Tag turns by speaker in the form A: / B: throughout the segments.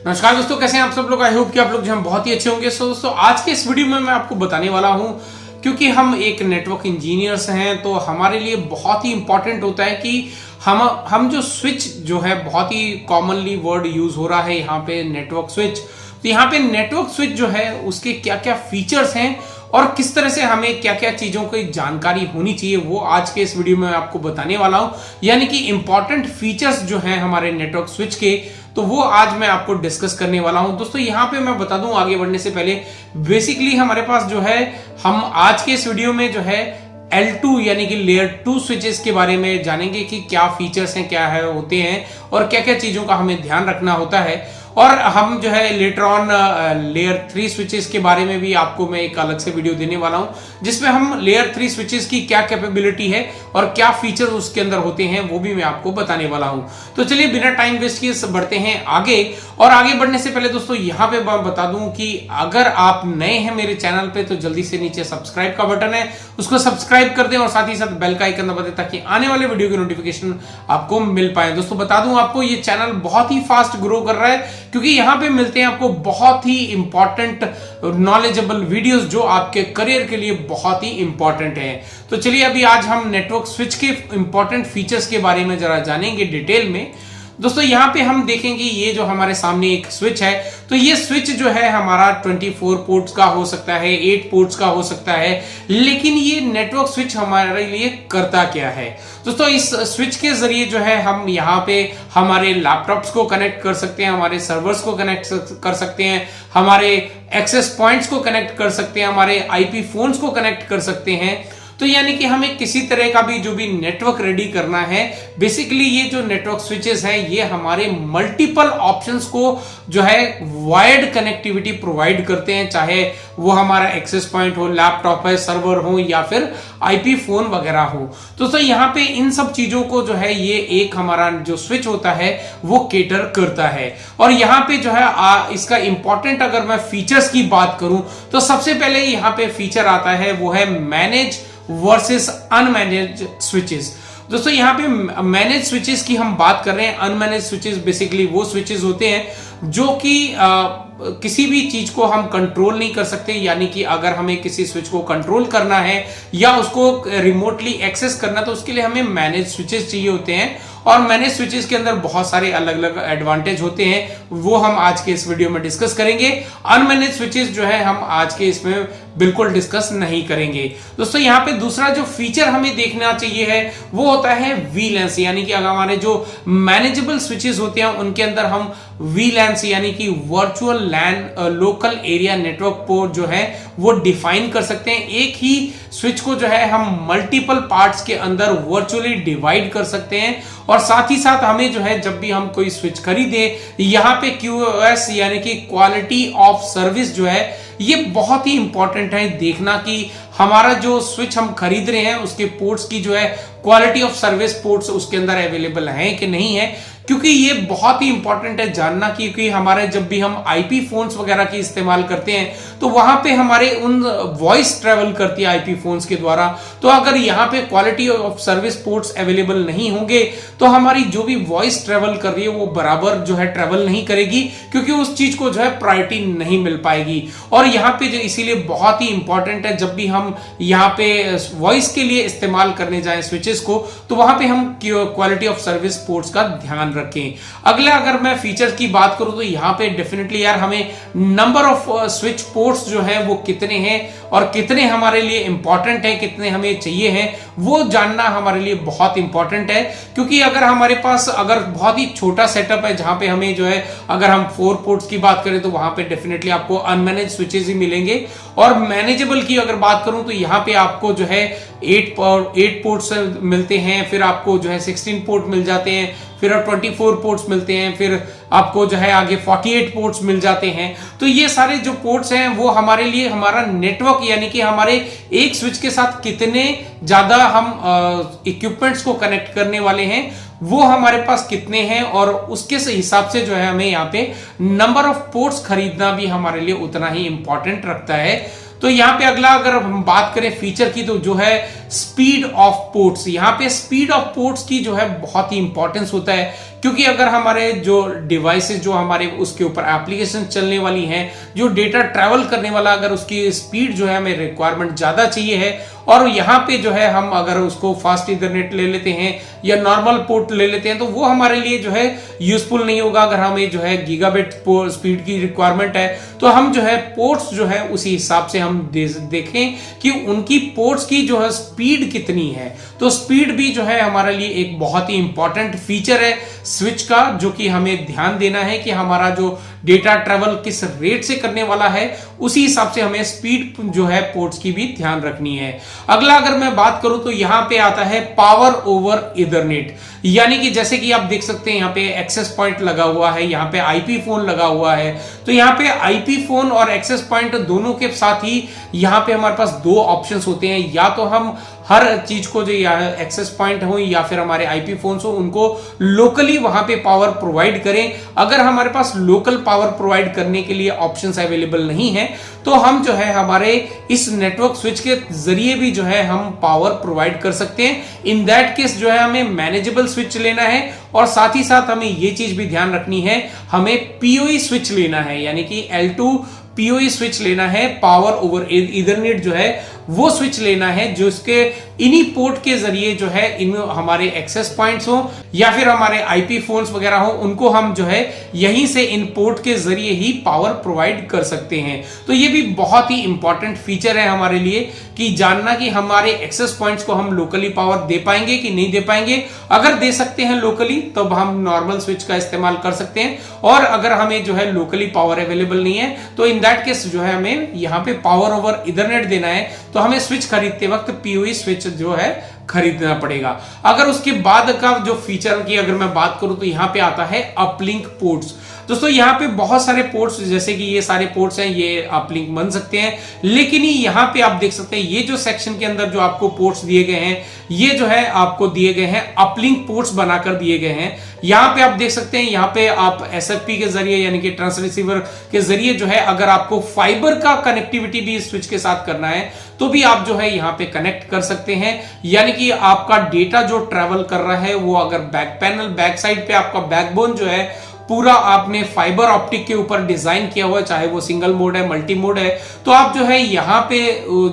A: नमस्कार दोस्तों, कैसे हैं आप सब लोग। आई होप कि आप लोग जो हम बहुत ही अच्छे होंगे। सो दोस्तों, आज के इस वीडियो में मैं आपको बताने वाला हूं, क्योंकि हम एक नेटवर्क इंजीनियर्स हैं तो हमारे लिए बहुत ही इंपॉर्टेंट होता है कि हम जो स्विच जो है, बहुत ही कॉमनली वर्ड यूज हो रहा है यहाँ पे नेटवर्क स्विच। तो यहाँ पे नेटवर्क स्विच जो है उसके क्या क्या फीचर्स हैं और किस तरह से हमें क्या क्या चीजों की जानकारी होनी चाहिए, वो आज के इस वीडियो में आपको बताने वाला हूं। यानी कि इंपॉर्टेंट फीचर्स जो हैं हमारे नेटवर्क स्विच के, तो वो आज मैं आपको डिस्कस करने वाला हूं। दोस्तों, यहां पे मैं बता दूं आगे बढ़ने से पहले, बेसिकली हमारे पास जो है, हम आज के इस वीडियो में जो है L2 यानी कि लेयर 2 स्विचेस के बारे में जानेंगे कि क्या फीचर्स हैं, क्या है होते हैं और क्या क्या चीजों का हमें ध्यान रखना होता है। और हम जो है लेटर ऑन लेयर 3 स्विचेस के बारे में भी आपको मैं एक अलग से वीडियो देने वाला हूं, जिसमें हम लेयर 3 स्विचेस की क्या कैपेबिलिटी है और क्या फीचर उसके अंदर होते हैं वो भी मैं आपको बताने वाला हूं। तो चलिए बिना टाइम वेस्ट किए बढ़ते हैं आगे। और आगे बढ़ने से पहले दोस्तों यहां पे मैं बता दूं कि अगर आप नए हैं मेरे चैनल पे तो जल्दी से नीचे सब्सक्राइब का बटन है, उसको सब्सक्राइब कर दें और साथ ही साथ बेल का आइकन दबा दें ताकि आने वाले वीडियो की नोटिफिकेशन आपको मिल पाए। दोस्तों बता दूं आपको, ये चैनल बहुत ही फास्ट ग्रो कर रहा है, क्योंकि यहां पे मिलते हैं आपको बहुत ही इंपॉर्टेंट नॉलेजेबल वीडियोस जो आपके करियर के लिए बहुत ही इंपॉर्टेंट है। तो चलिए अभी आज हम नेटवर्क स्विच के इंपॉर्टेंट फीचर्स के बारे में जरा जानेंगे डिटेल में। दोस्तों यहां पे हम देखेंगे, ये जो हमारे सामने एक स्विच है, तो ये स्विच जो है हमारा 24 पोर्ट्स का हो सकता है, 8 पोर्ट्स का हो सकता है, लेकिन ये नेटवर्क स्विच हमारे लिए करता क्या है। दोस्तों इस स्विच के जरिए जो है हम यहाँ पे हमारे लैपटॉप्स को कनेक्ट कर सकते हैं, हमारे सर्वर्स को कनेक्ट कर सकते हैं, हमारे एक्सेस पॉइंट्स को कनेक्ट कर सकते हैं, हमारे आईपी फोन्स को कनेक्ट कर सकते हैं। तो यानी कि हमें किसी तरह का भी जो भी नेटवर्क रेडी करना है, बेसिकली ये जो नेटवर्क स्विचेस हैं ये हमारे मल्टीपल ऑप्शंस को जो है वायर्ड कनेक्टिविटी प्रोवाइड करते हैं, चाहे वो हमारा एक्सेस पॉइंट हो, लैपटॉप है, सर्वर हो या फिर आईपी फोन वगैरह हो। तो यहाँ पे इन सब चीजों को जो है ये एक हमारा जो स्विच होता है वो केटर करता है। और यहाँ पे जो है इसका इंपॉर्टेंट अगर मैं फीचर्स की बात करूं तो सबसे पहले यहाँ पे फीचर आता है वो है मैनेज वर्सेस अनमैनेज स्विचेस। दोस्तों यहाँ पे मैनेज स्विचेस की हम बात कर रहे हैं। अनमैनेज स्विचेस बेसिकली वो स्विचेस होते हैं जो कि किसी भी चीज को हम कंट्रोल नहीं कर सकते, यानी कि अगर हमें किसी स्विच को कंट्रोल करना है या उसको रिमोटली एक्सेस करना तो उसके लिए हमें मैनेज स्विचेस चाहिए होते हैं। और मैनेज स्विचेस के अंदर बहुत सारे अलग अलग एडवांटेज होते हैं, वो हम आज के इस वीडियो में डिस्कस करेंगे। अनमैनेज स्विचेस जो है हम आज के इसमें बिल्कुल डिस्कस नहीं करेंगे। दोस्तों यहाँ पे दूसरा जो फीचर हमें देखना चाहिए है वो होता है वीलैंस, यानी कि अगर हमारे जो मैनेजेबल स्विचेस होते हैं उनके अंदर हम वीलैंस यानी कि वर्चुअल लैन लोकल एरिया नेटवर्क पोर्ट जो है वो डिफाइन कर सकते हैं। एक ही स्विच को जो है हम मल्टीपल पार्ट्स के अंदर वर्चुअली डिवाइड कर सकते हैं। और साथ ही साथ हमें जो है जब भी हम कोई स्विच खरीदे, यहाँ पे QoS यानी कि क्वालिटी ऑफ सर्विस जो है ये बहुत ही इंपॉर्टेंट है देखना कि हमारा जो स्विच हम खरीद रहे हैं उसके पोर्ट्स की जो है क्वालिटी ऑफ सर्विस पोर्ट्स उसके अंदर अवेलेबल हैं कि नहीं है, क्योंकि ये बहुत ही इंपॉर्टेंट है जानना। क्योंकि हमारे जब भी हम आईपी फोन्स वगैरह की इस्तेमाल करते हैं तो वहां पे हमारे उन वॉइस ट्रेवल करती है आईपी फोन्स के द्वारा। तो अगर यहाँ पे quality of service ports available नहीं होंगे तो हमारी जो भी वॉइस ट्रेवल कर रही है वो बराबर जो है ट्रेवल नहीं करेगी, क्योंकि उस चीज को जो है प्रायोरिटी नहीं मिल पाएगी। और यहाँ पे जो इसीलिए बहुत ही इंपॉर्टेंट है, जब भी हम यहाँ पे वॉइस के लिए इस्तेमाल करने जाए स्विचेस को तो वहां पे हम क्वालिटी ऑफ सर्विस पोर्ट्स का ध्यान रखें। अगला अगर मैं फीचर की बात करूं तो यहाँ पे डेफिनेटली यार हमें नंबर ऑफ स्विच पोर्ट्स जो है वो कितने हैं और कितने हमारे लिए इंपॉर्टेंट है, कितने हमें चाहिए हैं, वो जानना हमारे लिए बहुत इंपॉर्टेंट है। क्योंकि अगर हमारे पास अगर बहुत ही छोटा सेटअप है जहां पे हमें जो है, अगर हम 4 पोर्ट्स की बात करें तो वहां पे डेफिनेटली आपको अनमैनेज स्विचेस ही मिलेंगे। और मैनेजेबल की अगर बात करूं तो यहाँ पे आपको जो है 8 पोर्ट्स मिलते हैं, फिर आपको जो है 16 पोर्ट मिल जाते हैं, फिर 24 पोर्ट्स मिलते हैं, फिर आपको जो है आगे 48 पोर्ट्स मिल जाते हैं। तो ये सारे जो पोर्ट्स हैं वो हमारे लिए हमारा नेटवर्क यानी कि हमारे एक स्विच के साथ कितने ज्यादा हम इक्विपमेंट्स को कनेक्ट करने वाले हैं वो हमारे पास कितने हैं, और उसके हिसाब से जो है हमें यहाँ पे नंबर ऑफ पोर्ट्स खरीदना भी हमारे लिए उतना ही इंपॉर्टेंट रखता है। तो यहाँ पे अगला अगर हम बात करें फीचर की तो जो है स्पीड ऑफ पोर्ट्स, यहाँ पे स्पीड ऑफ पोर्ट्स की जो है बहुत ही इंपॉर्टेंस होता है। क्योंकि अगर हमारे जो डिवाइसेस जो हमारे उसके ऊपर एप्लीकेशन चलने वाली हैं, जो डेटा ट्रैवल करने वाला, अगर उसकी स्पीड जो है हमें रिक्वायरमेंट ज्यादा चाहिए है और यहाँ पे जो है हम अगर उसको फास्ट इंटरनेट ले लेते हैं या नॉर्मल पोर्ट ले लेते हैं तो वो हमारे लिए जो है यूजफुल नहीं होगा। अगर हमें जो है गीगाबिट स्पीड की रिक्वायरमेंट है तो हम जो है पोर्ट्स जो है उसी हिसाब से हम देखें कि उनकी पोर्ट्स की जो है स्पीड कितनी है। तो स्पीड भी जो है हमारे लिए एक बहुत ही इंपॉर्टेंट फीचर है स्विच का, जो कि हमें ध्यान देना है कि हमारा जो डेटा ट्रेवल किस रेट से करने वाला है उसी हिसाब से हमें स्पीड जो है पोर्ट्स की भी ध्यान रखनी है। अगला अगर मैं बात करूं तो यहां पे आता है पावर ओवर ईथरनेट, यानी कि जैसे कि आप देख सकते हैं यहाँ पे एक्सेस पॉइंट लगा हुआ है, यहाँ पे आईपी फोन लगा हुआ है। तो यहाँ पे आईपी फोन और एक्सेस पॉइंट दोनों के साथ ही यहाँ पे हमारे पास दो ऑप्शंस होते हैं, या तो हम हर चीज को जो एक्सेस पॉइंट हो या फिर हमारे आईपी फोन्स हो उनको लोकली वहां पे पावर प्रोवाइड करें। अगर हमारे पास लोकल पावर प्रोवाइड करने के लिए ऑप्शंस अवेलेबल नहीं है तो हम जो है हमारे इस नेटवर्क स्विच के जरिए भी जो है हम पावर प्रोवाइड कर सकते हैं। इन दैट केस जो है हमें मैनेजेबल स्विच लेना है और साथ ही साथ हमें ये चीज भी ध्यान रखनी है, हमें पीओई स्विच लेना है, यानी कि L2 पीओई स्विच लेना है, पावर ओवर ईथरनेट जो है वो स्विच लेना है, जो इसके इन्हीं पोर्ट के जरिए जो है इन हमारे एक्सेस पॉइंट्स हो या फिर हमारे आईपी फोन्स वगैरह हो उनको हम जो है यहीं से इन पोर्ट के जरिए ही पावर प्रोवाइड कर सकते हैं। तो ये भी बहुत ही इंपॉर्टेंट फीचर है हमारे लिए कि जानना कि हमारे एक्सेस पॉइंट्स को हम लोकली पावर दे पाएंगे कि नहीं दे पाएंगे। अगर दे सकते हैं लोकली तो हम नॉर्मल स्विच का इस्तेमाल कर सकते हैं, और अगर हमें जो है लोकली पावर अवेलेबल नहीं है तो इन दैट केस जो है हमें यहाँ पे पावर ओवर ईथरनेट देना है, तो हमें स्विच खरीदते वक्त पीओई स्विच जो है खरीदना पड़ेगा। अगर उसके बाद का जो फीचर की अगर मैं बात करूं तो यहाँ पे आता है अपलिंक पोर्ट्स। दोस्तों यहाँ पे बहुत सारे पोर्ट्स, जैसे कि ये सारे पोर्ट्स हैं, ये अपलिंक बन सकते हैं, लेकिन यहाँ पे आप देख सकते हैं ये जो सेक्शन के अंदर जो आपको पोर्ट्स दिए गए हैं ये जो है आपको दिए गए हैं अपलिंक पोर्ट्स बनाकर दिए गए हैं। यहाँ पे आप देख सकते हैं, यहाँ पे आप एसएफपी के जरिए यानी कि ट्रांस रिसीवर के जरिए जो है अगर आपको फाइबर का कनेक्टिविटी भी स्विच के साथ करना है तो भी आप जो है यहाँ पे कनेक्ट कर सकते हैं। यानी कि आपका डेटा जो ट्रेवल कर रहा है वो अगर बैक पैनल बैक साइड पे आपका बैकबोन जो है पूरा आपने फाइबर ऑप्टिक के ऊपर डिजाइन किया हुआ है, चाहे वो सिंगल मोड है मल्टी मोड है, तो आप जो है यहाँ पे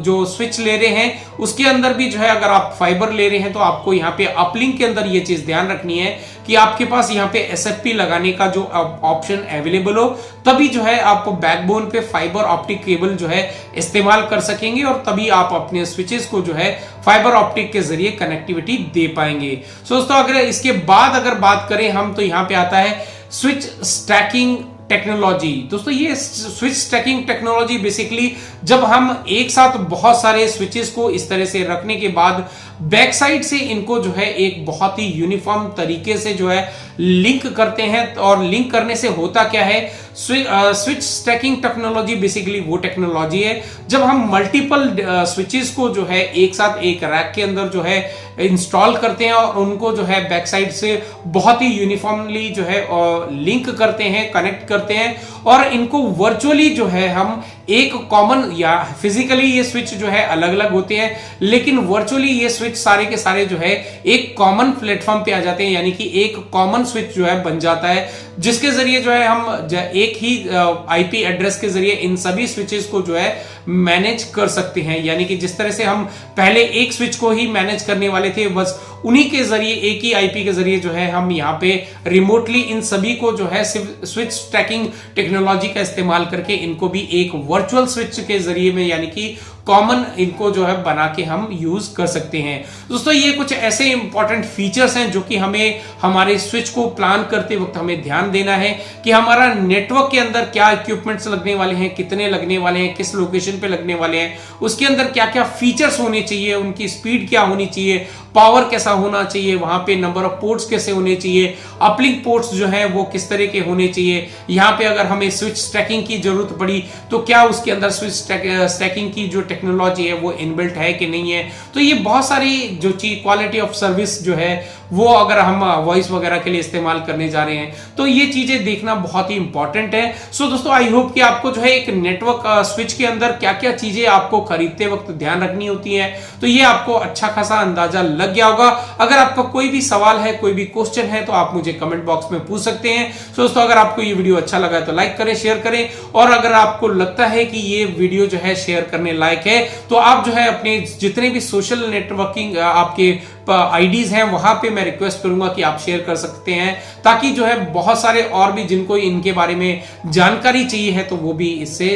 A: जो स्विच ले रहे हैं उसके अंदर भी जो है अगर आप फाइबर ले रहे हैं तो आपको यहाँ पे अपलिंक के अंदर ये चीज ध्यान रखनी है कि आपके पास यहाँ पे एसएफपी लगाने का जो ऑप्शन अवेलेबल हो, तभी जो है आप बैकबोन पे फाइबर ऑप्टिक केबल जो है इस्तेमाल कर सकेंगे और तभी आप अपने स्विचेस को जो है फाइबर ऑप्टिक के जरिए कनेक्टिविटी दे पाएंगे। दोस्तों अगर इसके बाद अगर बात करें हम तो यहाँ पे आता है स्विच स्टैकिंग टेक्नोलॉजी। दोस्तों ये स्विच स्टैकिंग टेक्नोलॉजी बेसिकली जब हम एक साथ बहुत सारे स्विचेस को इस तरह से रखने के बाद बैक साइड से इनको जो है एक बहुत ही यूनिफॉर्म तरीके से जो है लिंक करते हैं, और लिंक करने से होता क्या है, स्विच स्टैकिंग टेक्नोलॉजी बेसिकली वो टेक्नोलॉजी है जब हम मल्टीपल स्विचेस को जो है एक साथ एक रैक के अंदर जो है इंस्टॉल करते हैं और उनको जो है बैक साइड से बहुत ही यूनिफॉर्मली जो है लिंक करते हैं, कनेक्ट करते हैं, और इनको वर्चुअली जो है हम एक कॉमन, या फिजिकली ये स्विच जो है अलग अलग होते हैं लेकिन वर्चुअली ये स्विच सारे के सारे जो है एक कॉमन प्लेटफॉर्म पे आ जाते हैं, यानी कि एक कॉमन स्विच जो है बन जाता है जिसके जरिए जो है हम एक ही आईपी एड्रेस के जरिए इन सभी स्विचेस को जो है मैनेज कर सकते हैं। यानी कि जिस तरह से हम पहले एक स्विच को ही मैनेज करने वाले थे, बस उन्हीं के जरिए एक ही आईपी के जरिए जो है हम यहाँ पे रिमोटली इन सभी को जो है स्विच स्टैकिंग टेक्नोलॉजी का इस्तेमाल करके इनको भी एक वर्चुअल स्विच के जरिए में यानी कि कॉमन इनको जो है बना के हम यूज कर सकते हैं। दोस्तों ये कुछ ऐसे इंपॉर्टेंट फीचर्स हैं जो कि हमें हमारे स्विच को प्लान करते वक्त हमें ध्यान देना है कि हमारा नेटवर्क के अंदर क्या इक्विपमेंट्स लगने वाले हैं, कितने लगने वाले हैं, किस लोकेशन पे लगने वाले हैं, उसके अंदर क्या क्या फीचर्स होने चाहिए, उनकी स्पीड क्या होनी चाहिए, पावर कैसा होना चाहिए, वहां पे नंबर ऑफ पोर्ट्स कैसे होने चाहिए, अपलिंक पोर्ट्स जो है वो किस तरह के होने चाहिए, यहाँ पे अगर हमें स्विच स्टैकिंग की जरूरत पड़ी तो क्या उसके अंदर स्विच स्टैकिंग की जो टेक्नोलॉजी है वो इनबिल्ट है कि नहीं है। तो ये बहुत सारी जो चीज क्वालिटी ऑफ सर्विस जो है वो अगर हम वॉइस वगैरह के लिए इस्तेमाल करने जा रहे हैं, तो ये चीजें देखना बहुत ही इंपॉर्टेंट है। सो दोस्तों आई होप कि आपको जो है एक नेटवर्क स्विच के अंदर क्या क्या चीजें आपको खरीदते वक्त ध्यान रखनी होती है, तो ये आपको अच्छा खासा अंदाजा लग गया होगा। अगर आपका कोई भी सवाल है, कोई भी क्वेश्चन है, तो आप मुझे कमेंट बॉक्स में पूछ सकते हैं। सो दोस्तों अगर आपको ये वीडियो अच्छा लगा है तो लाइक करें, शेयर करें, और अगर आपको लगता है कि ये वीडियो जो है शेयर करने लायक है, तो आप जो है अपने जितने भी सोशल नेटवर्किंग आपके आईडीज हैं वहां पे मैं रिक्वेस्ट करूंगा कि आप शेयर कर सकते हैं, ताकि जो है बहुत सारे और भी जिनको इनके बारे में जानकारी चाहिए है तो वो भी इससे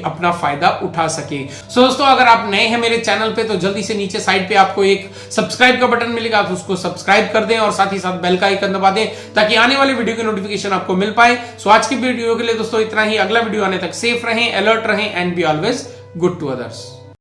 A: अपना फायदा उठा सके। सो दोस्तों अगर आप नए हैं मेरे चैनल पे तो जल्दी से नीचे साइड पे आपको एक सब्सक्राइब का बटन मिलेगा, आप उसको सब्सक्राइब कर दें और साथ ही साथ बेल का आइकन दबा दें ताकि आने वाले वीडियो की नोटिफिकेशन आपको मिल पाए। सो आज की वीडियो के लिए दोस्तों इतना ही। अगला वीडियो आने तक सेफ रहें, अलर्ट रहें and be always good to others.